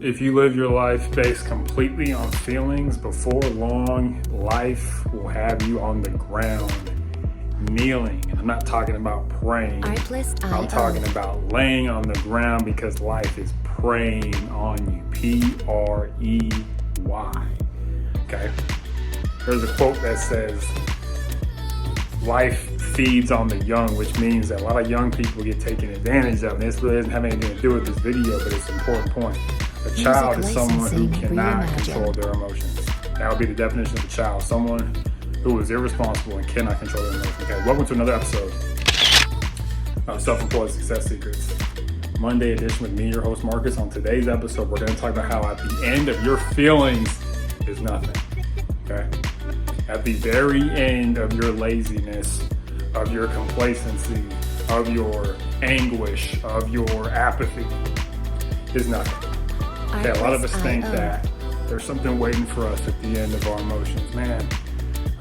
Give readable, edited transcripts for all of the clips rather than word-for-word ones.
If you live your life based completely on feelings, before long, life will have you on the ground, kneeling. And I'm not talking about praying. I'm talking about laying on the ground because life is preying on you. P-R-E-Y. Okay? There's a quote that says, life feeds on the young, which means that a lot of young people get taken advantage of. And this really doesn't have anything to do with this video, but it's an important point. A child is someone who cannot control their emotions. That would be the definition of a child. Someone who is irresponsible and cannot control their emotions. Okay, welcome to another episode of Self-Employed Success Secrets. Monday edition with me, your host Marcus. On today's episode, we're going to talk about how at the end of your feelings is nothing. Okay? At the very end of your laziness, of your complacency, of your anguish, of your apathy is nothing. Okay, a lot of us think that there's something waiting for us at the end of our emotions. Man,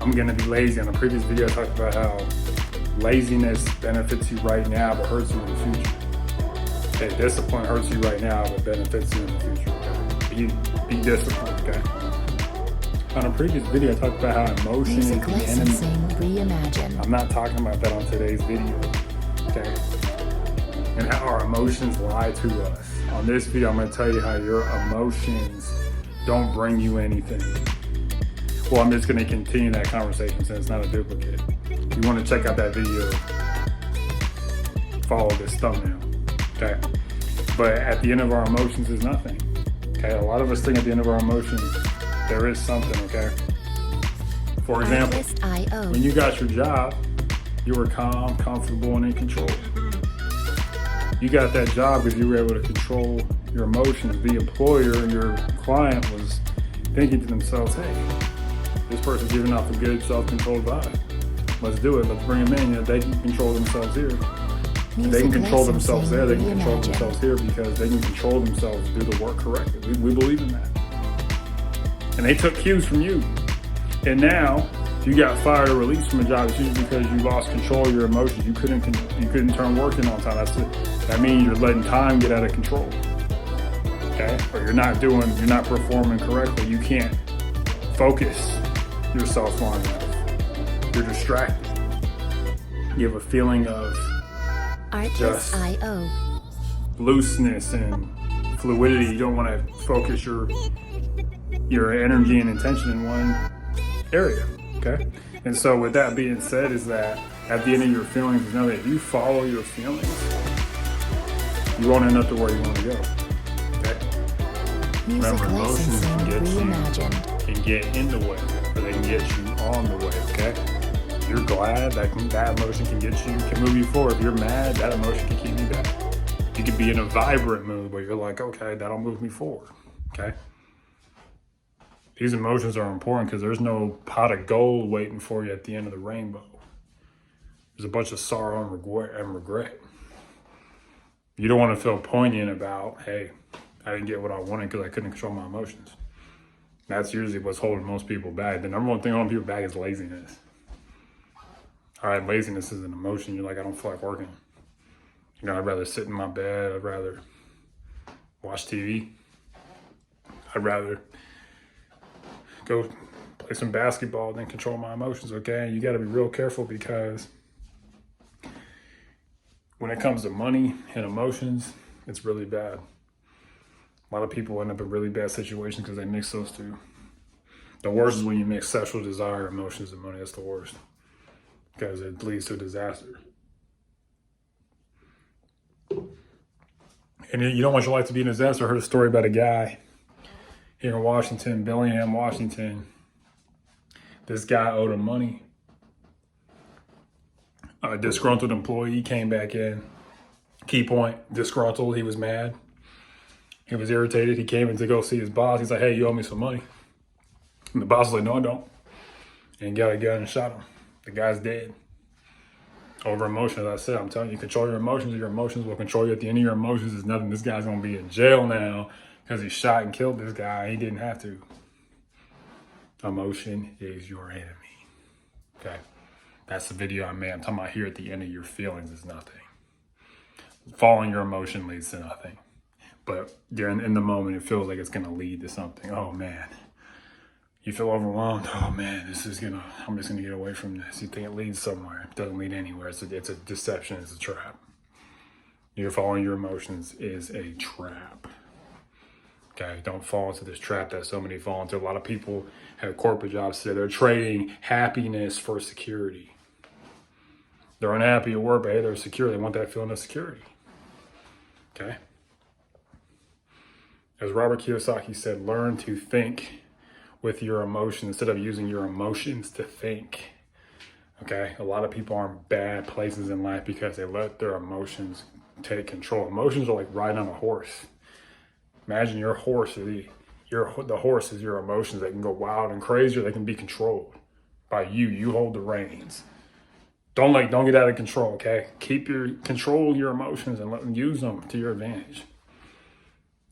I'm gonna be lazy. On a previous video, I talked about how laziness benefits you right now, but hurts you in the future. Okay, discipline hurts you right now, but benefits you in the future. Okay? Be disciplined, okay? On a previous video, I talked about how emotion is the enemy. I'm not talking about that on today's video, okay? And how our emotions lie to us. On this video, I'm going to tell you how your emotions don't bring you anything. Well, I'm just going to continue that conversation since it's not a duplicate. If you want to check out that video, follow this thumbnail, okay? But at the end of our emotions is nothing, okay? A lot of us think at the end of our emotions, there is something, okay? For example, when you got your job, you were calm, comfortable, and in control. You got that job because you were able to control your emotions. The employer, your client, was thinking to themselves, hey, this person's giving off a good self-controlled vibe. Let's do it. Let's bring them in. You know, they can control themselves here. They can control themselves there. They can control themselves here because they can control themselves to do the work correctly. We believe in that. And they took cues from you. And now you got fired or released from a job. It's usually because you lost control of your emotions. You couldn't turn work in on time. That means you're letting time get out of control. Okay? Or you're not performing correctly. You can't focus yourself long enough. You're distracted. You have a feeling of just looseness and fluidity. You don't want to focus your energy and intention in one area, okay? And so with that being said, is that at the end of your feelings, know that if you follow your feelings, you won't end up to where you want to go, okay? Remember, emotions can get in the way, or they can get you on the way, okay? If you're glad, that emotion can move you forward. If you're mad, that emotion can keep you back. You could be in a vibrant mood where you're like, okay, that'll move me forward, okay? These emotions are important because there's no pot of gold waiting for you at the end of the rainbow. There's a bunch of sorrow and regret. You don't want to feel poignant about, hey, I didn't get what I wanted because I couldn't control my emotions. That's usually what's holding most people back. The number one thing holding people back is laziness. All right, laziness is an emotion. You're like, I don't feel like working. You know, I'd rather sit in my bed. I'd rather watch TV. I'd rather go play some basketball than control my emotions, okay? You got to be real careful because when it comes to money and emotions, it's really bad. A lot of people end up in really bad situations because they mix those two. The worst is when you mix sexual desire, emotions, and money. That's the worst because it leads to a disaster. And you don't want your life to be a disaster. I heard a story about a guy here in Washington, Bellingham, Washington. This guy owed him money. A disgruntled employee came back in. Key point, disgruntled, he was mad. He was irritated. He came in to go see his boss. He's like, hey, you owe me some money. And the boss was like, no, I don't. And he got a gun and shot him. The guy's dead. Over emotions, I said, I'm telling you, control your emotions. Your emotions will control you. At the end of your emotions is nothing. This guy's going to be in jail now because he shot and killed this guy. He didn't have to. Emotion is your enemy. Okay? That's the video I made. I'm talking about here at the end of your feelings is nothing. Following your emotion leads to nothing. but in the moment, it feels like it's going to lead to something. Oh man, you feel overwhelmed. Oh man, I'm just gonna get away from this. You think it leads somewhere. It doesn't lead anywhere. It's a deception. It's a trap. You're following your emotions is a trap. Okay, don't fall into this trap that so many fall into. A lot of people have corporate jobs today. They're trading happiness for security. They're unhappy at work, but hey, they're secure. They want that feeling of security. Okay? As Robert Kiyosaki said, learn to think with your emotions instead of using your emotions to think. Okay? A lot of people are in bad places in life because they let their emotions take control. Emotions are like riding on a horse. Imagine your horse, the horse is your emotions. They can go wild and crazy, or they can be controlled by you. You hold the reins. Don't get out of control, okay? Control your emotions and use them to your advantage.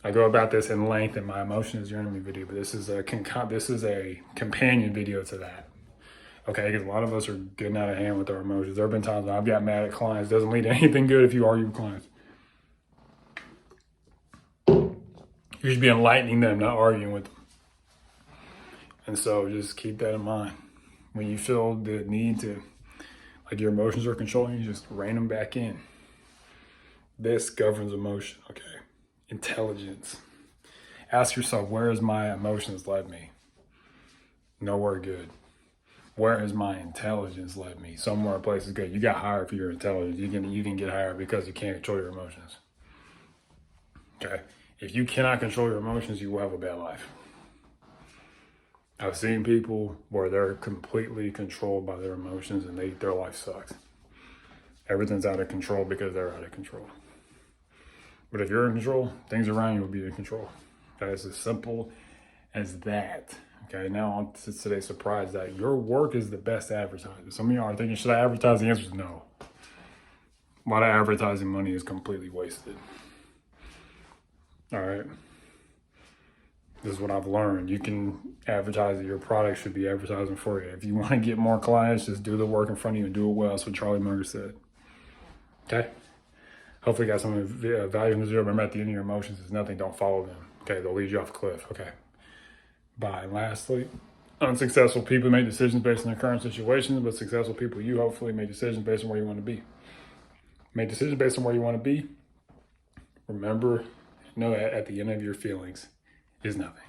I go about this in length in my Emotion is Your Enemy video, but this is a companion video to that. Okay, because a lot of us are getting out of hand with our emotions. There have been times when I've got mad at clients. It doesn't lead to anything good if you argue with clients. You should be enlightening them, not arguing with them. And so just keep that in mind. When you feel the need to, like your emotions are controlling you, just rein them back in. This governs emotion, okay? Intelligence. Ask yourself, where has my emotions led me? Nowhere good. Where has my intelligence led me? Somewhere a place is good. You got hired for your intelligence. You can get hired because you can't control your emotions. Okay? If you cannot control your emotions, you will have a bad life. I've seen people where they're completely controlled by their emotions and their life sucks. Everything's out of control because they're out of control. But if you're in control, things around you will be in control. Okay, it's as simple as that. Okay, now on to today's surprise that your work is the best advertising. Some of you are thinking, should I advertise? The answer is no. A lot of advertising money is completely wasted. All right. This is what I've learned. You can advertise that your product should be advertising for you. If you want to get more clients, just do the work in front of you and do it well. That's what Charlie Munger said. Okay? Hopefully you got some value from this video. Remember, at the end of your emotions is nothing. Don't follow them. Okay? They'll lead you off a cliff. Okay? Bye. And lastly, unsuccessful people make decisions based on their current situations, but successful people, you hopefully make decisions based on where you want to be. Make decisions based on where you want to be. Remember, know that at the end of your feelings is nothing.